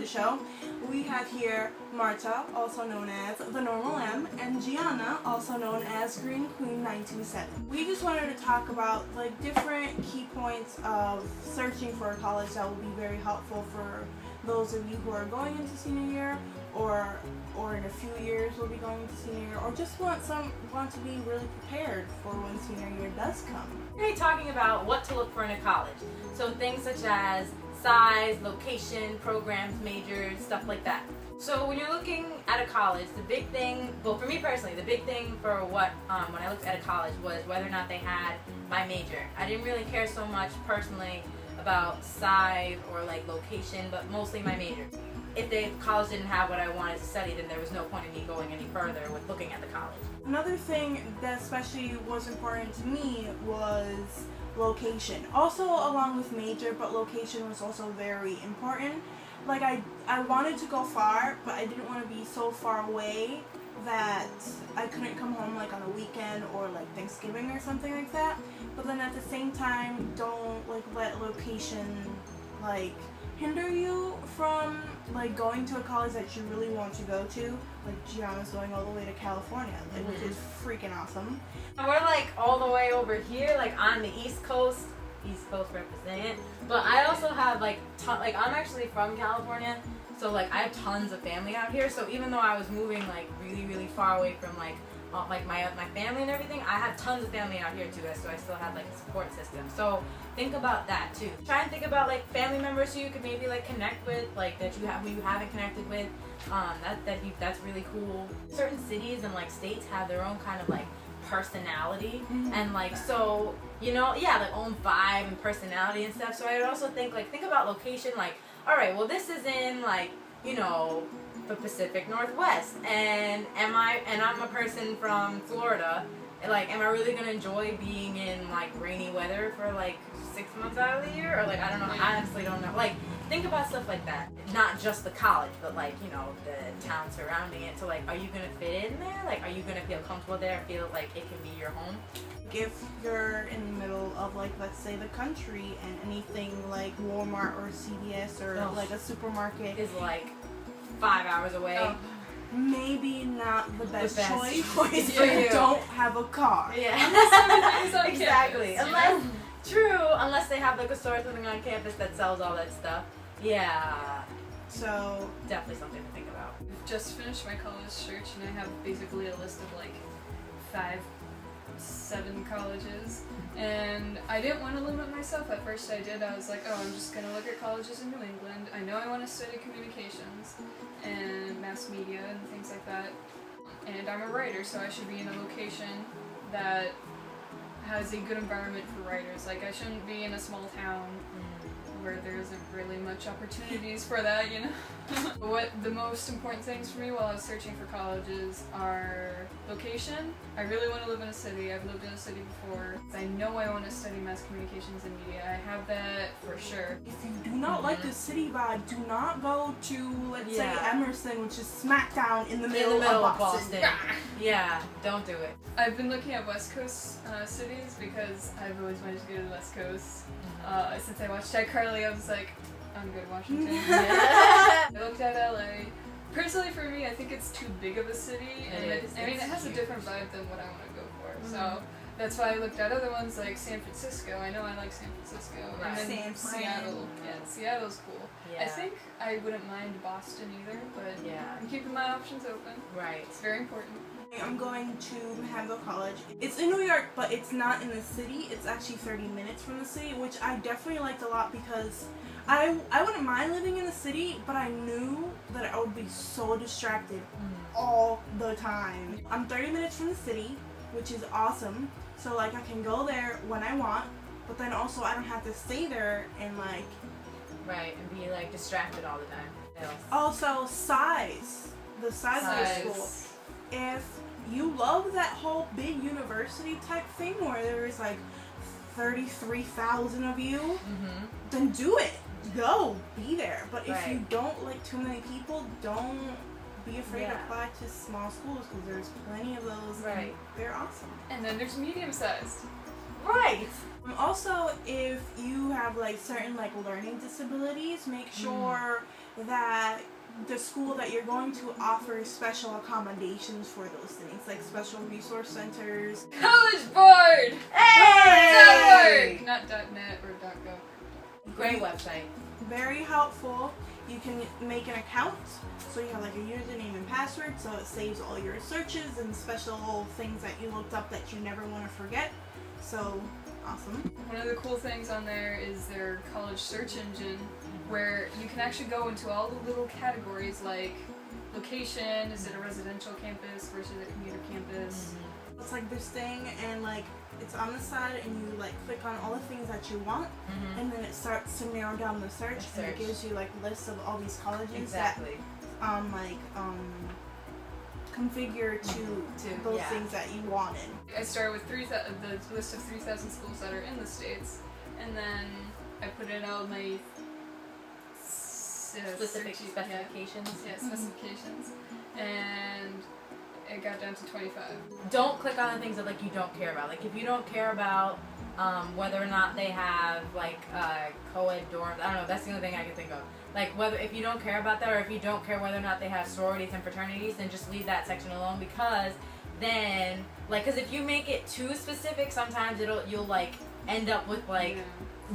the show. We have here Marta, also known as the Normal M, and Gianna, also known as Green Queen 927. We just wanted to talk about like different key points of searching for a college that will be very helpful for those of you who are going into senior year, or in a few years will be going into senior year, or just want to be really prepared for when senior year does come. We're going to be talking about what to look for in a college. So things such as size, location, programs, majors, stuff like that. So when you're looking at a college, the big thing, well for me personally, the big thing for when I looked at a college was whether or not they had my major. I didn't really care so much personally about size or like location, but mostly my major. If the college didn't have what I wanted to study, then there was no point in me going any further with looking at the college. Another thing that especially was important to me was location. Also along with major, but location was also very important. Like I wanted to go far, but I didn't want to be so far away that I couldn't come home like on a weekend or like Thanksgiving or something like that. But then at the same time, don't like let location like hinder you from like going to a college that you really want to go to. Like Gianna's going all the way to California, like, which is freaking awesome. And we're like all the way over here, like on the East Coast represent. But I also have like I'm actually from California, so like I have tons of family out here. So even though I was moving like really far away from like my family and everything, I have tons of family out here too, so I still have like a support system. So think about that too. Try and think about like family members who you could maybe like connect with, like that you have who you haven't connected with. That's really cool. Certain cities and like states have their own kind of like personality, and like so like own vibe and personality and stuff. So I would also think about location, like, all right, well this is in like the Pacific Northwest, and I'm a person from Florida, like am I really gonna enjoy being in like rainy weather for like 6 months out of the year? Or like I don't know, I honestly don't know. Like think about stuff like that, not just the college, but like the town surrounding it. So like, are you gonna fit in there? Like, are you gonna feel comfortable there, feel like it can be your home? If you're in the middle of like, let's say the country, and anything like Walmart or CVS or like a supermarket is like 5 hours away, maybe not the best choice for if you don't have a car. Yeah, exactly. Unless they have like a store or something on campus that sells all that stuff. Yeah. So definitely something to think about. I've just finished my college search, and I have basically a list of like 7 colleges, and I didn't want to limit myself. At first I did. I was like, oh, I'm just going to look at colleges in New England. I know I want to study communications and mass media and things like that, and I'm a writer, so I should be in a location that has a good environment for writers. Like, I shouldn't be in a small town where there isn't really much opportunities for that, What the most important things for me while I was searching for colleges are location. I really want to live in a city. I've lived in a city before. I know I want to study mass communications and media. I have that for sure. If you do not like the city vibe, do not go to, let's say, Emerson, which is smack down in the middle of Boston. Yeah, don't do it. I've been looking at West Coast cities because I've always wanted to go to the West Coast. Since I watched iCarly, I was like, I'm good, Washington. I looked at LA. Personally, for me, I think it's too big of a city, and it has a different vibe than what I want to go for. So that's why I looked at other ones like San Francisco. I know I like San Francisco. Right. And then Seattle. Yeah, Seattle's cool. Yeah. I think I wouldn't mind Boston either, but I'm keeping my options open. Right. It's very important. I'm going to Manhattan College. It's in New York, but it's not in the city. It's actually 30 minutes from the city, which I definitely liked a lot because I wouldn't mind living in the city, but I knew that I would be so distracted all the time. I'm 30 minutes from the city, which is awesome. So like I can go there when I want, but then also I don't have to stay there and like... Right, and be like distracted all the time. Also, size. The size of the school. If you love that whole big university type thing where there's like 33,000 of you, then do it. Go. Be there. But if you don't like too many people, don't be afraid to apply to small schools because there's plenty of those. Right. They're awesome. And then there's medium-sized. Right. Also, if you have like certain like learning disabilities, make sure that the school that you're going to offers special accommodations for those things, like special resource centers. College Board! Hey! .org! Not .net or .gov. Great website. Very helpful. You can make an account, so you have like a username and password, so it saves all your searches and special things that you looked up that you never want to forget. So awesome. One of the cool things on there is their college search engine, where you can actually go into all the little categories like location, is it a residential campus versus a commuter campus? It's like this thing, and like it's on the side, and you like click on all the things that you want, and then it starts to narrow down the search, and it gives you like lists of all these colleges that configure to those things that you wanted. I started with the list of 3,000 schools that are in the States, and then I put in all my specific specifications. Yeah, specifications, and it got down to 25. Don't click on the things that like you don't care about. Like if you don't care about whether or not they have like co-ed dorms, I don't know. That's the only thing I can think of. Like if you don't care about that, or if you don't care whether or not they have sororities and fraternities, then just leave that section alone, because then because if you make it too specific, sometimes you'll like end up with like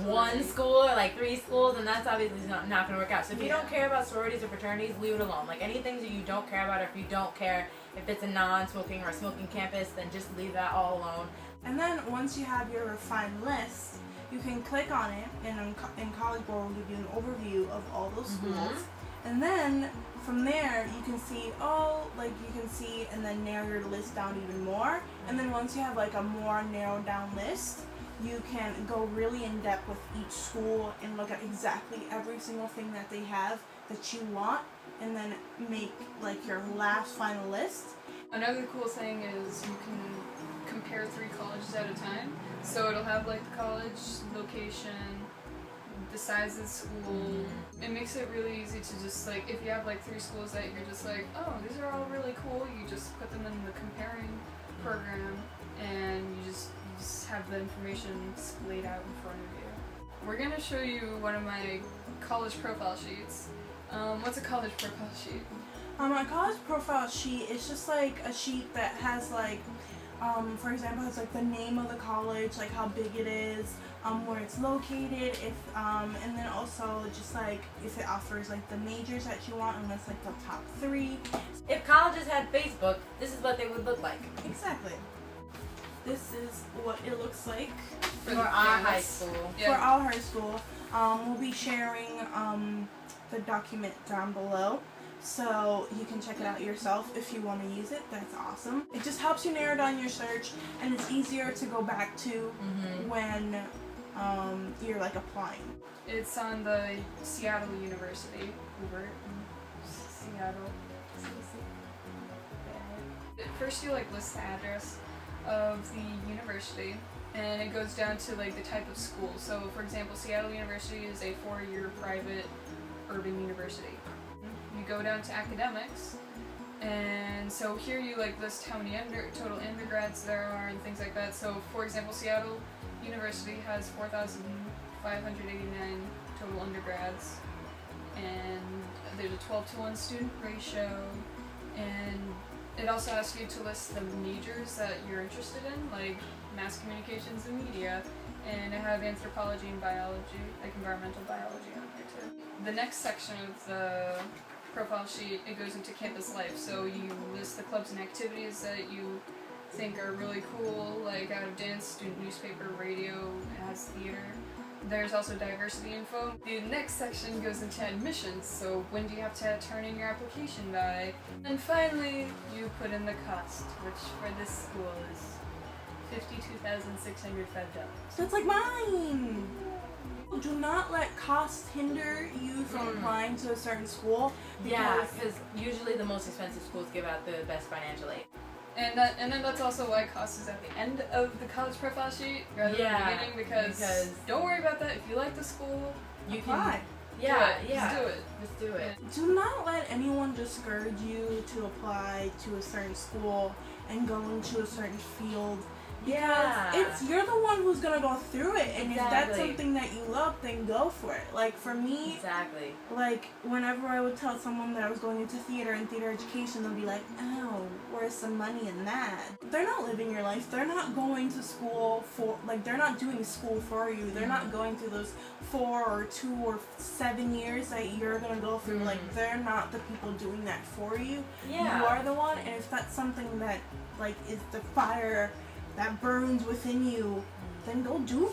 one school or like 3 schools, and that's obviously not going to work out. So if you don't care about sororities or fraternities, leave it alone. Like anything that you don't care about, or if you don't care if it's a non-smoking or a smoking campus, then just leave that all alone. And then once you have your refined list, you can click on it, and in College Board will give you an overview of all those schools. And then from there you can see and then narrow your list down even more. And then once you have like a more narrowed down list, you can go really in depth with each school and look at exactly every single thing that they have that you want, and then make like your last final list. Another cool thing is you can compare 3 colleges at a time. So it'll have like the college location, the size of the school. It makes it really easy to just like, if you have like 3 schools that you're just like, oh, these are all really cool, you just put them in the comparing program, and you just have the information splayed out in front of you. We're gonna show you one of my college profile sheets. What's a college profile sheet? A college profile sheet is just like a sheet that has like, for example, has like the name of the college, like how big it is, where it's located, and then also just like if it offers like the majors that you want, and that's like the top 3. If colleges had Facebook, this is what they would look like. Exactly. This is what it looks like for our high school. For our high school. We'll be sharing the document down below, so you can check it out yourself if you want to use it. That's awesome. It just helps you narrow down your search, and it's easier to go back to when you're like applying. It's on the Seattle University. Seattle. First you like list the address of the university, and it goes down to like the type of school. So for example, Seattle University is a 4-year private urban university. You go down to academics, and so here you like list how many total undergrads there are and things like that. So for example, Seattle University has 4,589 total undergrads, and there's a 12-to-1 student ratio, and it also asks you to list the majors that you're interested in, like mass communications and media, and I have anthropology and biology, like environmental biology on there too. The next section of the profile sheet, it goes into campus life, so you list the clubs and activities that you think are really cool, like I have dance, student newspaper, radio, it has theater. There's also diversity info. The next section goes into admissions, so when do you have to turn in your application by? And finally, you put in the cost, which for this school is $52,605. That's like mine! Do not let cost hinder you from applying to a certain school. Because usually the most expensive schools give out the best financial aid. And then that's also why cost is at the end of the college profile sheet rather than the beginning, because don't worry about that. If you like the school, you can. Just do it. Just do it. Do not let anyone discourage you to apply to a certain school and go into a certain field Yeah. You're the one who's gonna go through it, and if that's Exactly. something that you love, then go for it. Like for me, Exactly. like whenever I would tell someone that I was going into theater and theater education, they'll be like, "Oh, where's some money in that?" They're not living your life. They're not going to school for they're not doing school for you. They're not going through those 4 or 2 or 7 years that you're gonna go through. Like they're not the people doing that for you. Yeah. You are the one, and if that's something that like is the fire that burns within you, then go do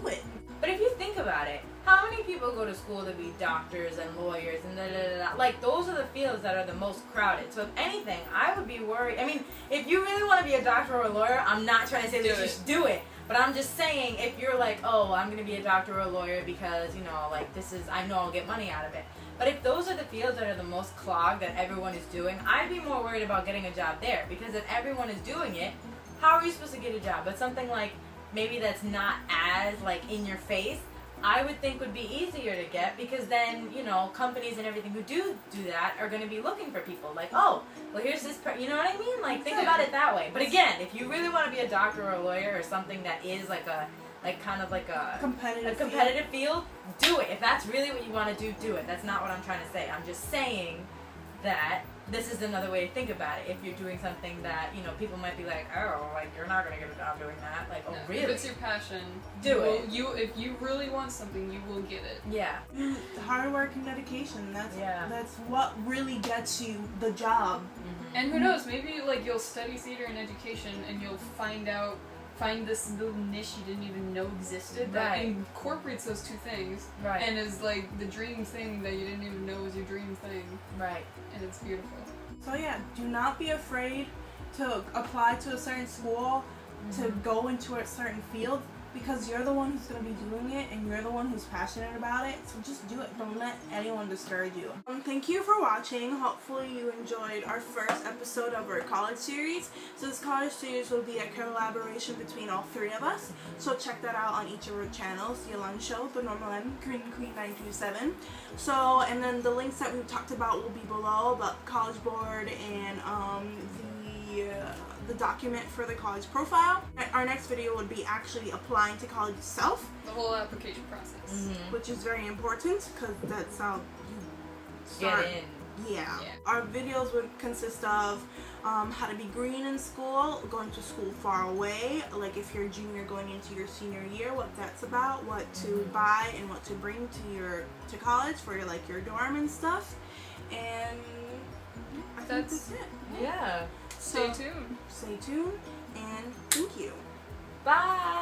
it. But if you think about it, how many people go to school to be doctors and lawyers and da da da da? Like, those are the fields that are the most crowded. So if anything, I would be worried. I mean, if you really want to be a doctor or a lawyer, I'm not trying to say that you should do it. But I'm just saying, if you're like, oh, I'm going to be a doctor or a lawyer because, you know, like, I know I'll get money out of it. But if those are the fields that are the most clogged that everyone is doing, I'd be more worried about getting a job there. Because if everyone is doing it, how are you supposed to get a job? But something like, maybe that's not as, like, in your face, I would think would be easier to get, because then, you know, companies and everything who do that are going to be looking for people. Like, oh, well, here's this, you know what I mean? Like, think about it that way. But again, if you really want to be a doctor or a lawyer or something that is like a, like kind of like a competitive field, do it. If that's really what you want to do it. That's not what I'm trying to say. I'm just saying that this is another way to think about it. If you're doing something that, you know, people might be like, oh, like, you're not going to get a job doing that. Like, oh, really? If it's your passion, do it. If you really want something, you will get it. Yeah. Hard work and dedication. That's what really gets you the job. Mm-hmm. And who knows, maybe, like, you'll study theater and education and you'll find this little niche you didn't even know existed that incorporates those two things. Right. And is, like, the dream thing that you didn't even know was your dream thing. Right. And it's beautiful. So yeah, do not be afraid to apply to a certain school, to go into a certain field, because you're the one who's going to be doing it, and you're the one who's passionate about it, so just do it. Don't let anyone discourage you. Thank you for watching. Hopefully you enjoyed our first episode of our college series. So this college series will be a collaboration between all 3 of us, so check that out on each of our channels, The Alondra Show, The Normal M, Green Queen 927. So, and then the links that we've talked about will be below, about College Board and the document for the college profile. Our next video would be actually applying to college itself. The whole application process. Which is very important, because that's how you start. Get in. Yeah. Our videos would consist of how to be green in school, going to school far away, like if you're a junior going into your senior year, what that's about, what to buy and what to bring to college for your dorm and stuff. And I think that's it. Yeah. Stay tuned. Stay tuned, and thank you. Bye.